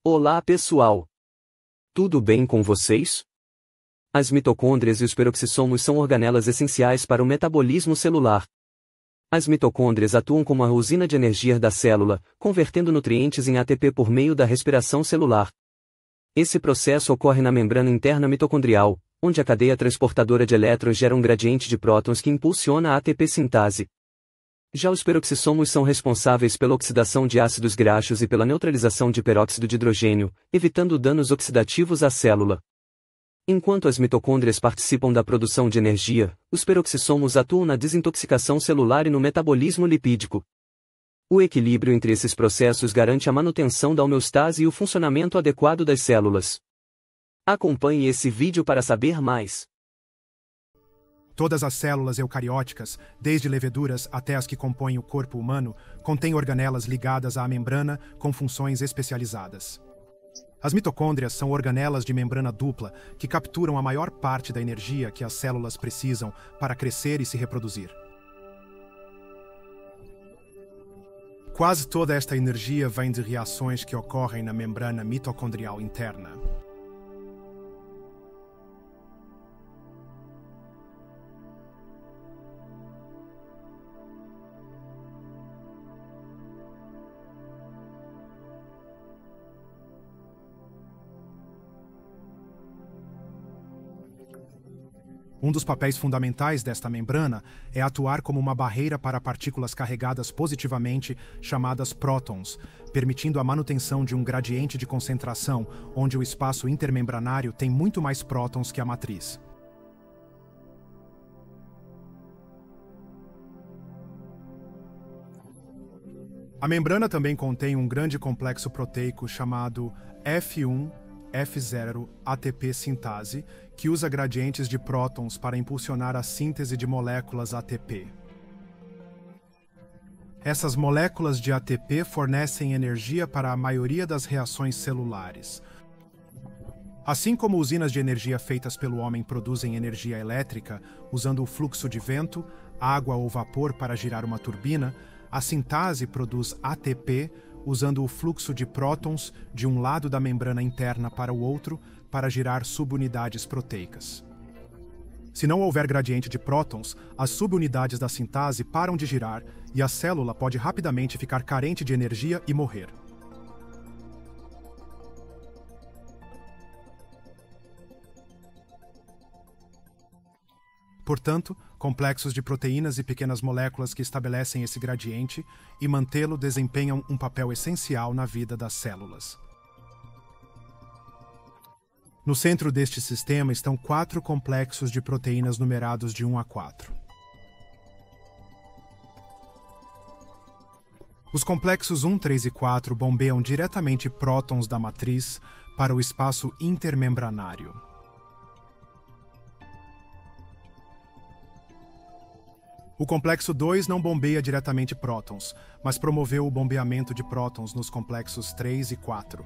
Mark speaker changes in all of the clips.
Speaker 1: Olá pessoal! Tudo bem com vocês? As mitocôndrias e os peroxissomos são organelas essenciais para o metabolismo celular. As mitocôndrias atuam como a usina de energia da célula, convertendo nutrientes em ATP por meio da respiração celular. Esse processo ocorre na membrana interna mitocondrial, onde a cadeia transportadora de elétrons gera um gradiente de prótons que impulsiona a ATP sintase. Já os peroxissomos são responsáveis pela oxidação de ácidos graxos e pela neutralização de peróxido de hidrogênio, evitando danos oxidativos à célula. Enquanto as mitocôndrias participam da produção de energia, os peroxissomos atuam na desintoxicação celular e no metabolismo lipídico. O equilíbrio entre esses processos garante a manutenção da homeostase e o funcionamento adequado das células. Acompanhe esse vídeo para saber mais.
Speaker 2: Todas as células eucarióticas, desde leveduras até as que compõem o corpo humano, contêm organelas ligadas à membrana com funções especializadas. As mitocôndrias são organelas de membrana dupla que capturam a maior parte da energia que as células precisam para crescer e se reproduzir. Quase toda esta energia vem de reações que ocorrem na membrana mitocondrial interna. Um dos papéis fundamentais desta membrana é atuar como uma barreira para partículas carregadas positivamente, chamadas prótons, permitindo a manutenção de um gradiente de concentração, onde o espaço intermembranário tem muito mais prótons que a matriz. A membrana também contém um grande complexo proteico chamado F1F0 ATP sintase, que usa gradientes de prótons para impulsionar a síntese de moléculas ATP. Essas moléculas de ATP fornecem energia para a maioria das reações celulares. Assim como usinas de energia feitas pelo homem produzem energia elétrica, usando o fluxo de vento, água ou vapor para girar uma turbina, a sintase produz ATP usando o fluxo de prótons de um lado da membrana interna para o outro para girar subunidades proteicas. Se não houver gradiente de prótons, as subunidades da sintase param de girar e a célula pode rapidamente ficar carente de energia e morrer. Portanto, complexos de proteínas e pequenas moléculas que estabelecem esse gradiente e mantê-lo desempenham um papel essencial na vida das células. No centro deste sistema estão 4 complexos de proteínas numerados de 1 a 4. Os complexos 1, 3 e 4 bombeiam diretamente prótons da matriz para o espaço intermembranário. O complexo 2 não bombeia diretamente prótons, mas promoveu o bombeamento de prótons nos complexos 3 e 4.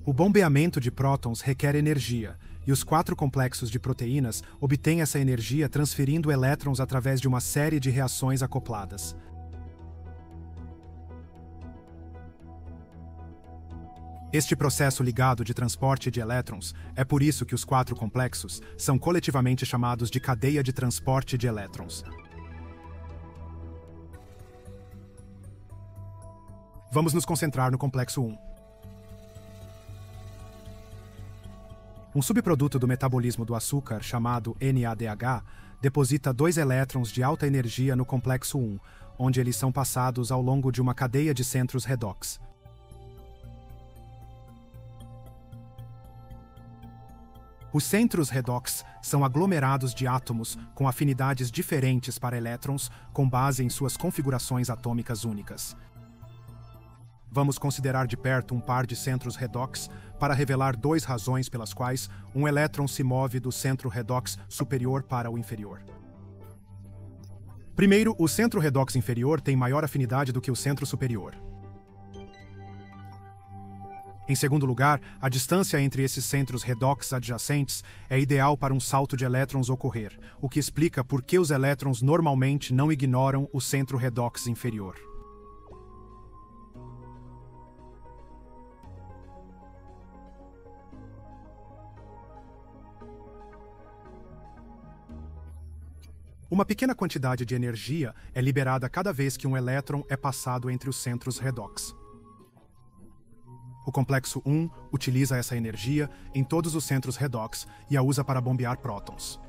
Speaker 2: O bombeamento de prótons requer energia, e os 4 complexos de proteínas obtêm essa energia transferindo elétrons através de uma série de reações acopladas. Este processo ligado de transporte de elétrons é por isso que os 4 complexos são coletivamente chamados de cadeia de transporte de elétrons. Vamos nos concentrar no complexo 1. Um subproduto do metabolismo do açúcar, chamado NADH, deposita 2 elétrons de alta energia no complexo 1, onde eles são passados ao longo de uma cadeia de centros redox. Os centros redox são aglomerados de átomos com afinidades diferentes para elétrons com base em suas configurações atômicas únicas. Vamos considerar de perto um par de centros redox para revelar 2 razões pelas quais um elétron se move do centro redox superior para o inferior. Primeiro, o centro redox inferior tem maior afinidade do que o centro superior. Em segundo lugar, a distância entre esses centros redox adjacentes é ideal para um salto de elétrons ocorrer, o que explica por que os elétrons normalmente não ignoram o centro redox inferior. Uma pequena quantidade de energia é liberada cada vez que um elétron é passado entre os centros redox. O complexo 1 utiliza essa energia em todos os centros redox e a usa para bombear prótons.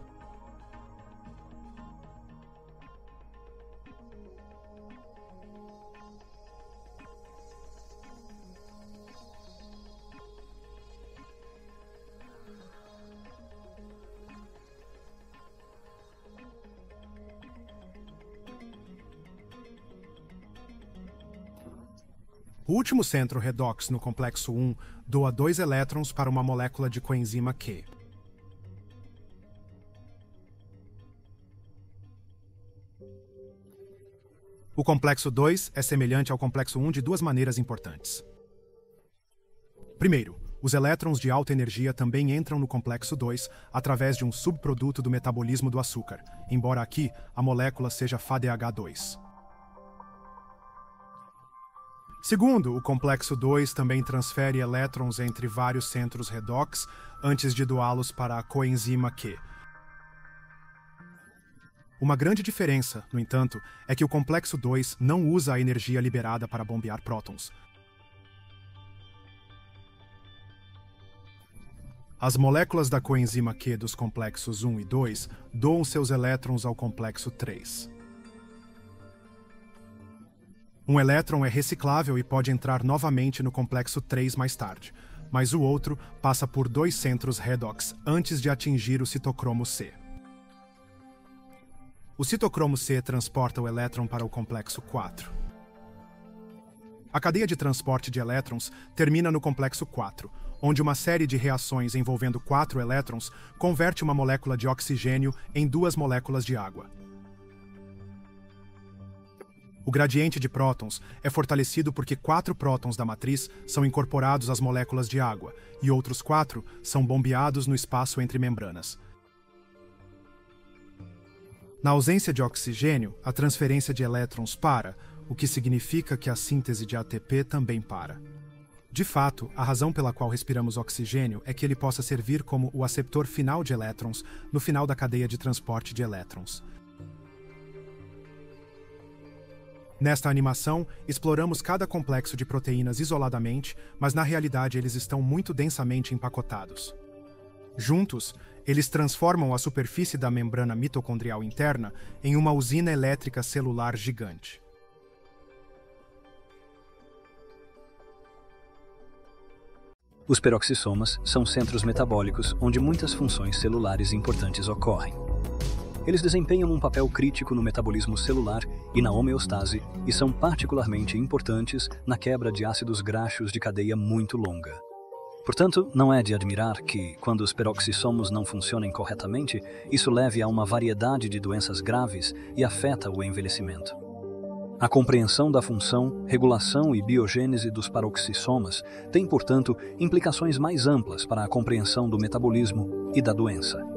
Speaker 2: O último centro redox no complexo 1 doa 2 elétrons para uma molécula de coenzima Q. O complexo 2 é semelhante ao complexo 1 de duas maneiras importantes. Primeiro, os elétrons de alta energia também entram no complexo 2 através de um subproduto do metabolismo do açúcar, embora aqui a molécula seja FADH2. Segundo, o complexo 2 também transfere elétrons entre vários centros redox antes de doá-los para a coenzima Q. Uma grande diferença, no entanto, é que o complexo 2 não usa a energia liberada para bombear prótons. As moléculas da coenzima Q dos complexos 1 e 2 doam seus elétrons ao complexo 3. Um elétron é reciclável e pode entrar novamente no complexo 3 mais tarde, mas o outro passa por 2 centros redox antes de atingir o citocromo C. O citocromo C transporta o elétron para o complexo 4. A cadeia de transporte de elétrons termina no complexo 4, onde uma série de reações envolvendo 4 elétrons converte uma molécula de oxigênio em 2 moléculas de água. O gradiente de prótons é fortalecido porque 4 prótons da matriz são incorporados às moléculas de água e outros 4 são bombeados no espaço entre membranas. Na ausência de oxigênio, a transferência de elétrons para, o que significa que a síntese de ATP também para. De fato, a razão pela qual respiramos oxigênio é que ele possa servir como o aceptor final de elétrons no final da cadeia de transporte de elétrons. Nesta animação, exploramos cada complexo de proteínas isoladamente, mas na realidade eles estão muito densamente empacotados. Juntos, eles transformam a superfície da membrana mitocondrial interna em uma usina elétrica celular gigante.
Speaker 3: Os peroxissomas são centros metabólicos onde muitas funções celulares importantes ocorrem. Eles desempenham um papel crítico no metabolismo celular e na homeostase e são particularmente importantes na quebra de ácidos graxos de cadeia muito longa. Portanto, não é de admirar que, quando os peroxissomos não funcionem corretamente, isso leve a uma variedade de doenças graves e afeta o envelhecimento. A compreensão da função, regulação e biogênese dos paroxissomas tem, portanto, implicações mais amplas para a compreensão do metabolismo e da doença.